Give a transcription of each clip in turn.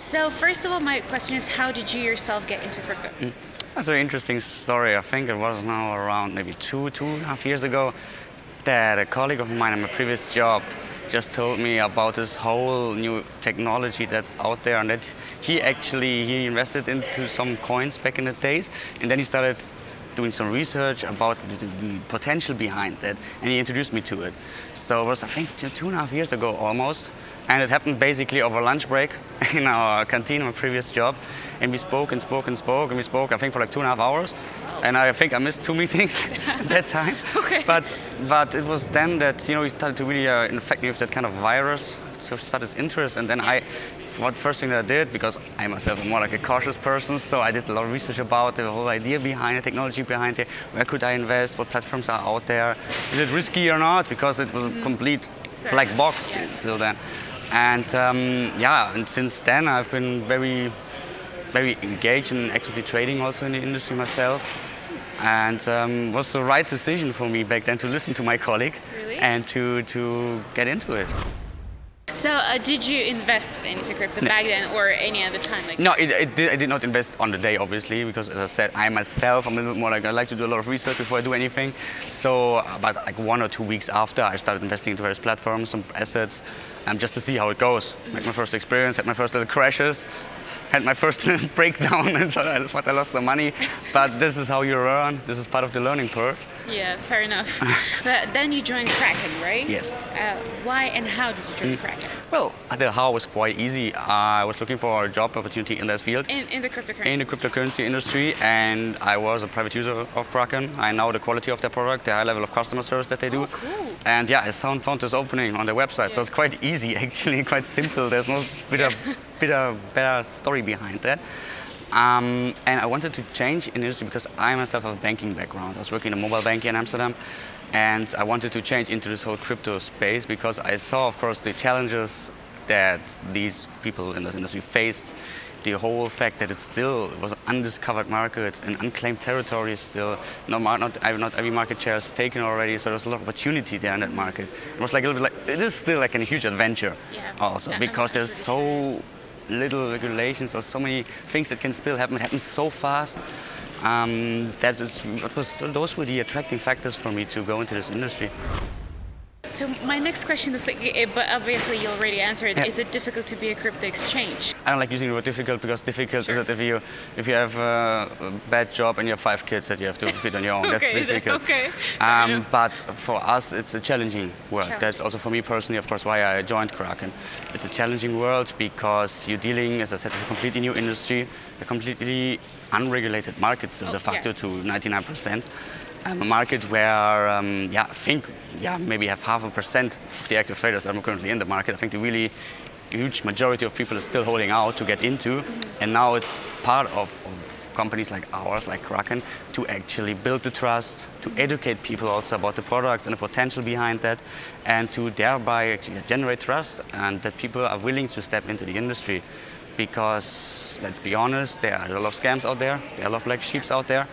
So first of all, my question is, how did you yourself get into crypto? That's a very interesting story. I think it was now around maybe two and a half years ago that a colleague of mine in my previous job just told me about this whole new technology that's out there, and that he invested into some coins back in the days, and then he started doing some research about the potential behind that, and he introduced me to it. So it was, I think, 2.5 years ago almost, and it happened basically over lunch break in our canteen in my previous job, and we spoke, and we spoke, I think, for like 2.5 hours, and I think I missed 2 meetings at that time. Okay. But it was then that he started to really infect me with that kind of virus, so start his interest, and then first thing that I did, because I myself am more like a cautious person, so I did a lot of research about the whole idea behind it, technology behind it, where could I invest, what platforms are out there, is it risky or not, because it was a complete black box still then. And and since then I've been very, very engaged and actively trading also in the industry myself. And was the right decision for me back then to listen to my colleague. Really? And to get into it. So did you invest into crypto back then or any other time? No, I did not invest on the day, obviously, because as I said, I myself, I'm a little bit more like, I like to do a lot of research before I do anything. So about like 1 or 2 weeks after, I started investing into various platforms, some assets, just to see how it goes. Like my first experience, had my first little crashes, had my first little breakdown, and so I lost some money. But this is how you learn. This is part of the learning curve. Yeah, fair enough. But then you joined Kraken, right? Yes. Why and how did you join Kraken? Well, the how was quite easy. I was looking for a job opportunity in that field. In the cryptocurrency? In the cryptocurrency industry, and I was a private user of Kraken. I know the quality of their product, the high level of customer service that they do. Oh, cool. And yeah, I found this opening on their website, so it's quite easy actually, quite simple. There's no better story behind that. And I wanted to change in industry because I myself have a banking background. I was working in a mobile bank in Amsterdam, and I wanted to change into this whole crypto space because I saw, of course, the challenges that these people in this industry faced. The whole fact that it was an undiscovered market, an unclaimed territory still. Not every market share is taken already, so there's a lot of opportunity there in that market. It was like a little bit like, it is still like a huge adventure also, because there's so little regulations or so many things that can still happen. It happens so fast. Those were the attracting factors for me to go into this industry. So my next question is, but obviously you already answered. Is it difficult to be a crypto exchange? I don't like using the word difficult because difficult is that if you have a bad job and you have 5 kids that you have to feed on your own, that's difficult. Okay. But for us, it's a challenging world. That's also for me personally, of course, why I joined Kraken. It's a challenging world because you're dealing, as I said, with a completely new industry, a completely unregulated market still, de facto to 99%. A market where I think maybe have 0.5% of the active traders that are currently in the market. I think the really huge majority of people is still holding out to get into, and now it's part of companies like ours, like Kraken, to actually build the trust, to educate people also about the products and the potential behind that, and to thereby actually generate trust and that people are willing to step into the industry. Because let's be honest, there are a lot of scams out there, there are a lot of black sheeps out there,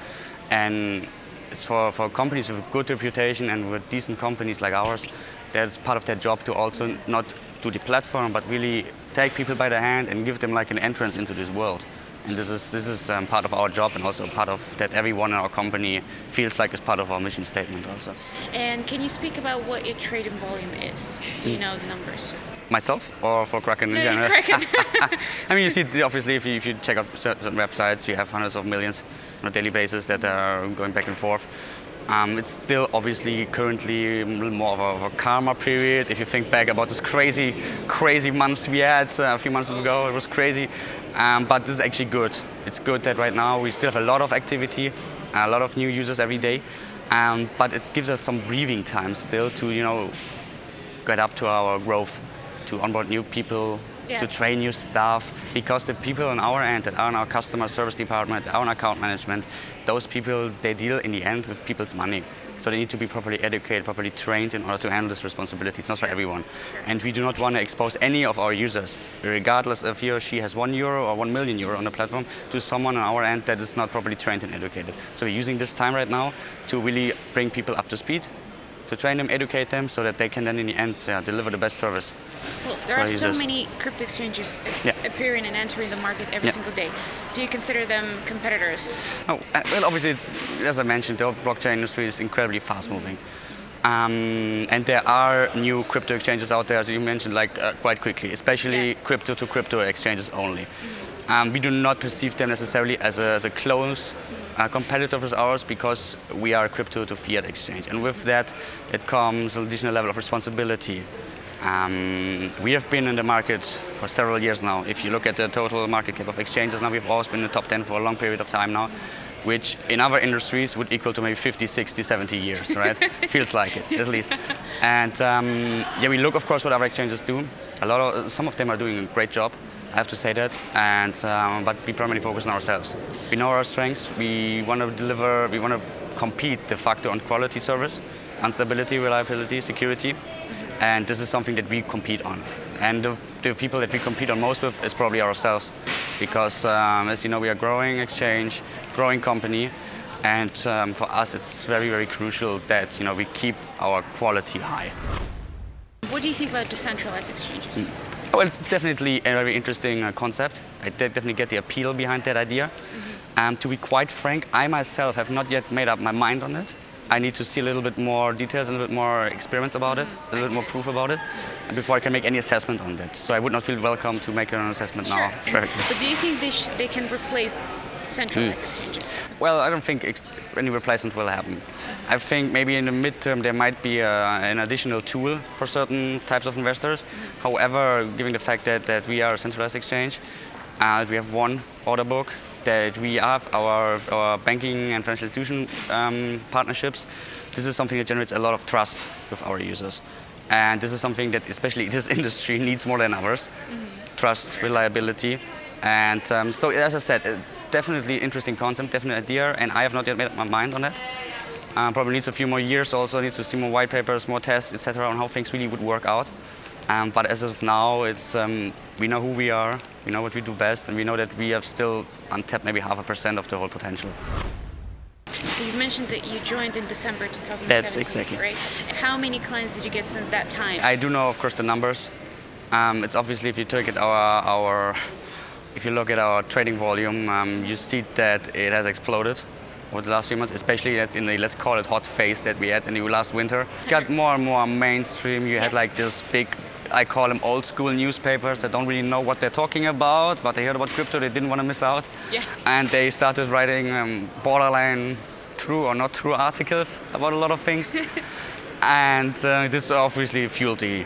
and it's for companies with a good reputation and with decent companies like ours, that's part of their job to also not do the platform, but really take people by the hand and give them like an entrance into this world. And this is part of our job, and also part of that everyone in our company feels like is part of our mission statement also. And can you speak about what your trading volume is? Do you know the numbers? Myself or for Kraken in general? Kraken. I mean, you see, obviously, if you check out certain websites, you have hundreds of millions on a daily basis that are going back and forth. It's still obviously currently a little more of a calmer period. If you think back about this crazy months we had a few months ago, it was crazy. But this is actually good. It's good that right now we still have a lot of activity, a lot of new users every day. But it gives us some breathing time still to, get up to our growth, to onboard new people, to train new staff, because the people on our end that are in our customer service department, our account management, those people, they deal in the end with people's money. So they need to be properly educated, properly trained in order to handle this responsibility. It's not for everyone. And we do not want to expose any of our users, regardless if he or she has €1 or €1 million on the platform, to someone on our end that is not properly trained and educated. So we're using this time right now to really bring people up to speed, to to train them, educate them, so that they can then in the end deliver the best service. Well, there are so users. many crypto exchanges Yeah. appearing and entering the market every Yeah. single day. Do you consider them competitors? Oh, well, obviously, as I mentioned, the blockchain industry is incredibly fast-moving. And there are new crypto exchanges out there, as you mentioned, quite quickly, especially crypto-to-crypto exchanges only. We do not perceive them necessarily as a close competitor of ours, because we are a crypto-to-fiat exchange. And with that, it comes an additional level of responsibility. We have been in the market for several years now. If you look at the total market cap of exchanges now, we've always been in the top 10 for a long period of time now, which in other industries would equal to maybe 50, 60, 70 years, right? Feels like it, at least. And we look, of course, what other exchanges do. Some of them are doing a great job, I have to say that. And but we primarily focus on ourselves. We know our strengths. We want to deliver. We want to compete de facto on quality service, on stability, reliability, security. And this is something that we compete on. And the people that we compete on most with is probably ourselves, because as you know, we are a growing exchange, growing company, and for us it's very, very crucial that we keep our quality high. What do you think about decentralized exchanges? Well, it's definitely a very interesting concept. I definitely get the appeal behind that idea. To be quite frank, I myself have not yet made up my mind on it. I need to see a little bit more details, a little bit more experiments about it, a little bit more proof about it, before I can make any assessment on that. So I would not feel welcome to make an assessment now. But do you think they can replace centralized exchanges? Well, I don't think any replacement will happen. I think maybe in the midterm there might be an additional tool for certain types of investors. However, given the fact that we are a centralized exchange, we have one order book, that we have our banking and financial institution partnerships. This is something that generates a lot of trust with our users. And this is something that especially this industry needs more than others. Trust, reliability. And so as I said, definitely interesting concept, definite idea, and I have not yet made up my mind on that. Probably needs a few more years also, needs to see more white papers, more tests, etc. on how things really would work out. But as of now, it's we know who we are, we know what we do best, and we know that we have still untapped maybe 0.5% of the whole potential. So you've mentioned that you joined in December 2017, That's exactly. right? How many clients did you get since that time? I do know, of course, the numbers. It's obviously, if you look at our trading volume, you see that it has exploded over the last few months, especially that's in the, let's call it, hot phase that we had in the last winter. Got more and more mainstream. You had like this big, I call them old school newspapers that don't really know what they're talking about, but they heard about crypto, they didn't want to miss out. Yeah. And they started writing borderline true or not true articles about a lot of things. And this obviously fueled the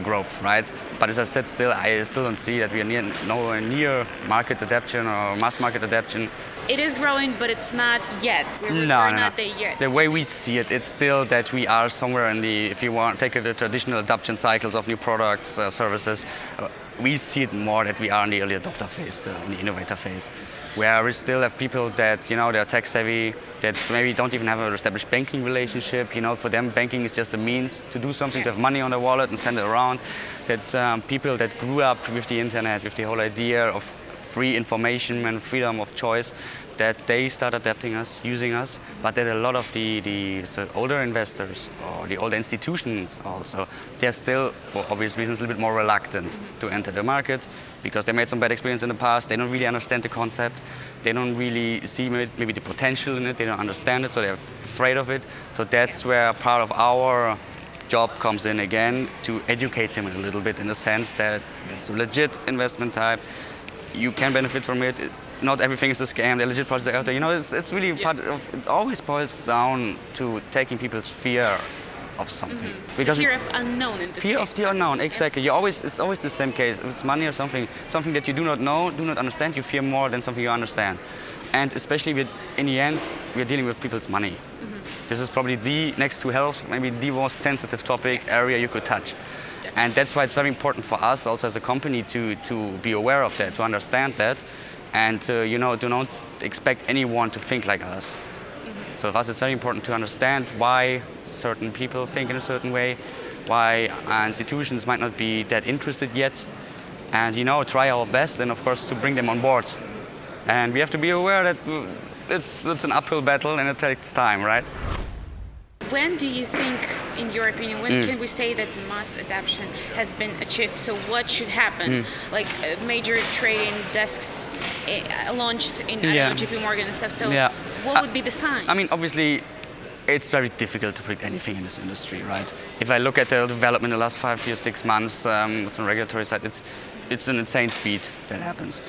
growth, right? But as I said, I still don't see that we are nowhere near market adaptation or mass market adaptation. It is growing, but it's not yet. We're not there yet. The way we see it, it's still that we are somewhere in the, if you want, take the traditional adoption cycles of new products, services, we see it more that we are in the early adopter phase, in the innovator phase, where we still have people that, they're tech savvy, that maybe don't even have an established banking relationship. For them, banking is just a means to do something, to have money on their wallet and send it around. That people that grew up with the internet, with the whole idea of free information and freedom of choice, that they start adapting us, using us, but that a lot of the older investors or the older institutions also, they're still, for obvious reasons, a little bit more reluctant to enter the market because they made some bad experience in the past. They don't really understand the concept. They don't really see maybe the potential in it. They don't understand it, so they're afraid of it. So that's where part of our job comes in again, to educate them a little bit in the sense that it's a legit investment type. You can benefit from it. Not everything is a scam. There are legit projects out there. It's really part of. It always boils down to taking people's fear of something. Because fear of unknown. In this fear case. of the unknown, exactly. It's always the same case. If it's money or something that you do not know, do not understand, you fear more than something you understand. And especially in the end, we're dealing with people's money. This is probably next to health, maybe the most sensitive topic area you could touch. And that's why it's very important for us also as a company to be aware of that, to understand that, and do not expect anyone to think like us. So for us it's very important to understand why certain people think in a certain way, why institutions might not be that interested yet, and try our best and of course to bring them on board. And we have to be aware that it's an uphill battle and it takes time, right? when do you think, in your opinion, when can we say that mass adoption has been achieved? So what should happen? Like major trading desks launched in I don't know, JP Morgan and stuff. So what would be the sign? I mean, obviously, it's very difficult to predict anything in this industry, right? If I look at the development in the last 5 years, 6 months, it's on the regulatory side, it's an insane speed that happens.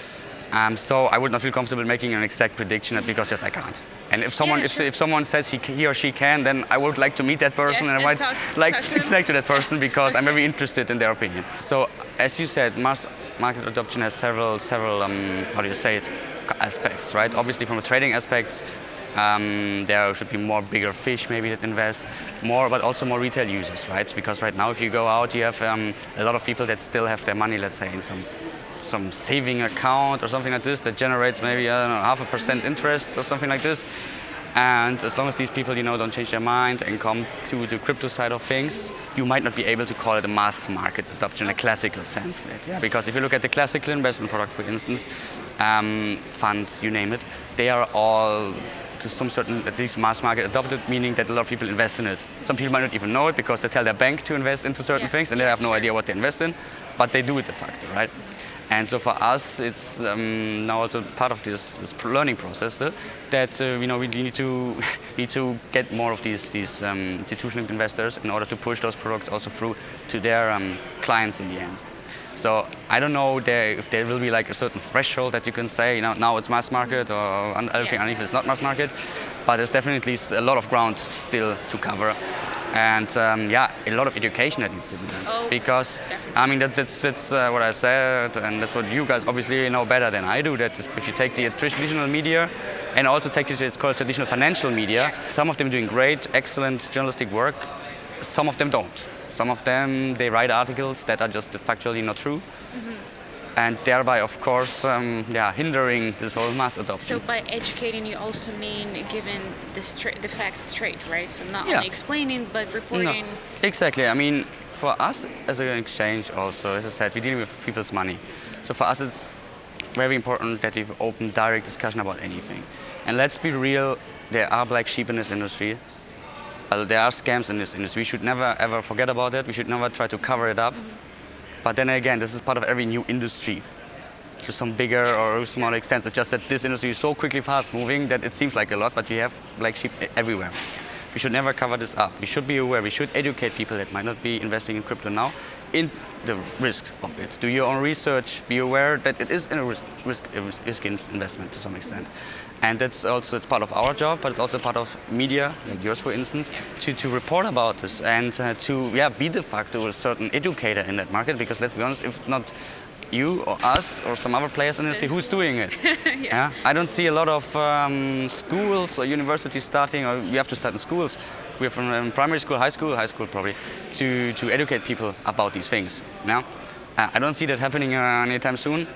So I would not feel comfortable making an exact prediction because just I can't. And if someone if someone says he or she can, then I would like to meet that person and I might like to that person because I'm very interested in their opinion. So as you said, mass market adoption has several how do you say it, aspects, right? Obviously from a trading aspects, there should be more bigger fish maybe that invest more, but also more retail users, right? Because right now if you go out, you have a lot of people that still have their money, let's say, in some saving account or something like this that generates maybe, I don't know, 0.5% interest or something like this. And as long as these people, don't change their mind and come to the crypto side of things, you might not be able to call it a mass market adoption in a classical sense. Because if you look at the classical investment product, for instance, funds, you name it, they are all to some certain, at least mass market adopted, meaning that a lot of people invest in it. Some people might not even know it because they tell their bank to invest into certain things and they have no idea what they invest in, but they do it de facto, right? And so for us, it's now also part of this learning process that we need to get more of these institutional investors in order to push those products also through to their clients in the end. So I don't know if there will be like a certain threshold that you can say, now it's mass market or everything underneath is not mass market, but there's definitely a lot of ground still to cover. And a lot of education that needs to be done. Because definitely. I mean that's what I said, and that's what you guys obviously know better than I do. That is, if you take the traditional media, and also take it's called traditional financial media, some of them are doing great, excellent journalistic work. Some of them don't. Some of them they write articles that are just factually not true. And thereby, of course, hindering this whole mass adoption. So by educating, you also mean giving the facts straight, right? So not only explaining, but reporting. No, exactly. I mean, for us as an exchange also, as I said, we're dealing with people's money. So for us, it's very important that we've open direct discussion about anything. And let's be real, there are black sheep in this industry. There are scams in this industry. We should never, ever forget about it. We should never try to cover it up. But then again, this is part of every new industry, to some bigger or smaller extent. It's just that this industry is so quickly fast moving that it seems like a lot, but we have black sheep everywhere. We should never cover this up. We should be aware. We should educate people that might not be investing in crypto now in the risks of it. Do your own research. Be aware that it is a risk investment to some extent. And that's part of our job, but it's also part of media, like yours for instance, to report about this and to be de facto a certain educator in that market. Because let's be honest, if not you or us or some other players in the industry, who's doing it? I don't see a lot of schools or universities starting, or you have to start in schools. We're from primary school, high school probably, to educate people about these things. I don't see that happening anytime soon.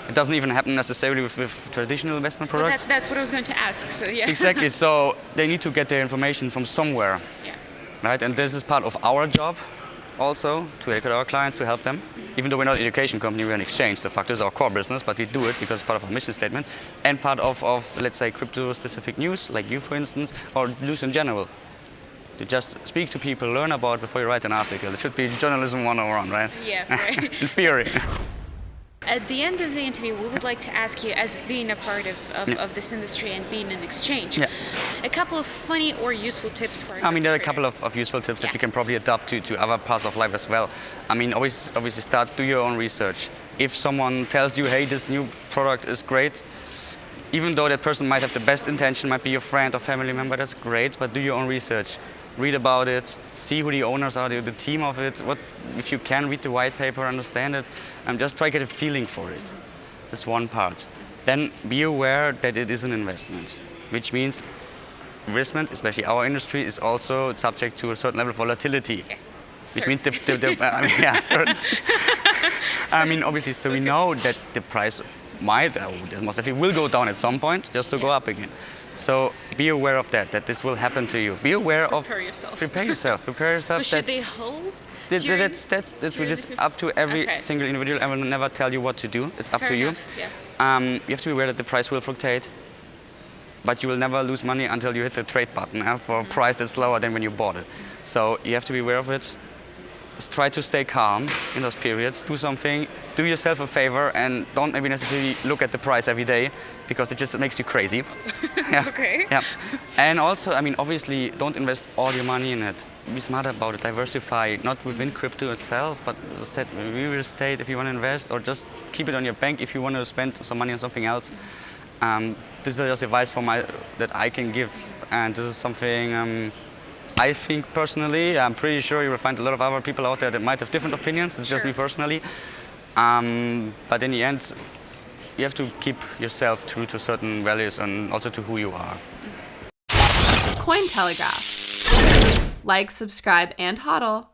It doesn't even happen necessarily with traditional investment products. That's what I was going to ask. So Exactly. So they need to get their information from somewhere, right? And this is part of our job, also to educate our clients, to help them. Even though we're not an education company, we're an exchange. De facto is our core business, but we do it because it's part of our mission statement and part of let's say crypto-specific news, like you, for instance, or news in general. To just speak to people, learn about it before you write an article. It should be journalism 101, right? Yeah, right. In theory. At the end of the interview, we would like to ask you, as being a part of this industry and being an exchange, a couple of funny or useful tips for I mean, there are a couple of useful tips that you can probably adapt to other parts of life as well. I mean, obviously do your own research. If someone tells you, hey, this new product is great, even though that person might have the best intention, might be your friend or family member, that's great, but do your own research. Read about it, see who the owners are, the team of it. If you can, read the white paper, understand it, and just try to get a feeling for it. That's one part. Then be aware that it is an investment, which means investment, especially our industry, is also subject to a certain level of volatility. Yes. Which means I mean, obviously, so we know that the price might, most likely will go down at some point, just to go up again. So be aware of that this will happen to you. Be aware Prepare yourself. Prepare yourself. But should they hold? That's really up to every single individual. I will never tell you what to do. It's up to you. Enough, You have to be aware that the price will fluctuate. but you will never lose money until you hit the trade button for a price that's lower than when you bought it. So you have to be aware of it. Just try to stay calm in those periods. Do something, do yourself a favor, and don't maybe necessarily look at the price every day, because it just makes you crazy. Yeah. Okay. Yeah. And also, I mean, obviously, don't invest all your money in it. Be smart about it. Diversify, not within crypto itself, but as I said, real estate if you want to invest, or just keep it on your bank if you want to spend some money on something else. This is just advice that I can give, and this is something I think personally. I'm pretty sure you will find a lot of other people out there that might have different opinions. It's just me personally. But in the end, you have to keep yourself true to certain values and also to who you are. Cointelegraph. Like, subscribe, and hodl.